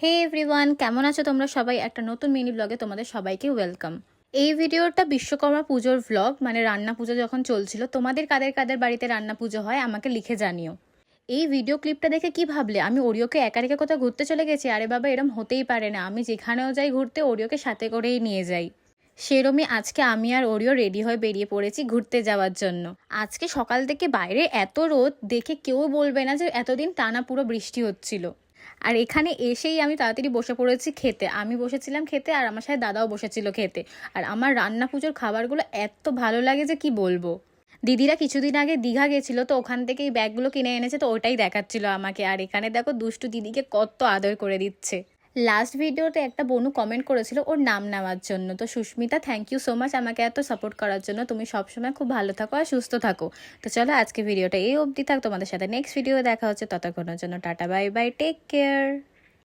হে everyone, কেমন আছো তোমরা সবাই? একটা নতুন মিনি ব্লগে তোমাদের সবাইকে ওয়েলকাম। এই ভিডিওটা বিশ্বকর্মা পুজোর ভ্লগ, মানে রান্না পুজো যখন চলছিল। তোমাদের কাদের কাদের বাড়িতে রান্না পুজো হয় আমাকে লিখে জানিও। এই ভিডিও ক্লিপটা দেখে কি ভাবলে আমি ওরিওকে একা রেখে কোথাও ঘুরতে চলে গেছি? আরে বাবা, এরম হতেই পারে না। আমি যেখানেও যাই ঘুরতে ওরিওকে সাথে করেই নিয়ে যাই। সেরমই আজকে আমি আর ওরিও রেডি হয়ে বেরিয়ে পড়েছি ঘুরতে যাওয়ার জন্য। আজকে সকাল থেকে বাইরে এত রোদ দেখে কেউ বলবে না যে এতদিন টানা পুরো বৃষ্টি হচ্ছিল। আর এখানে এসেই আমি তাড়াতাড়ি বসে পড়েছি খেতে। আমি বসেছিলাম খেতে আর আমার সাথে দাদাও বসেছিল খেতে। আর আমার রান্না পুজোর খাবারগুলো এত ভালো লাগে যে কি বলবো। দিদিরা কিছুদিন আগে দীঘা গেছিল, তো ওখান থেকে এই ব্যাগগুলো কিনে এনেছে, তো ওটাই দেখাচ্ছিল আমাকে। আর এখানে দেখো দুষ্টু দিদিকে কত আদর করে দিচ্ছে। লাস্ট ভিডিওতে একটা বনু কমেন্ট করেছিল ওর নাম নেওয়ার জন্য। তো Sushmita, thank you so much আমাকে এত সাপোর্ট করার জন্য। তুমি সবসময় খুব ভালো থাকো আর সুস্থ থাকো। তো চলো আজকে ভিডিওটা এই অবধি থাক, তোমাদের সাথে নেক্সট ভিডিও দেখা হচ্ছে। ততক্ষণের জন্য tata, bye bye, take care.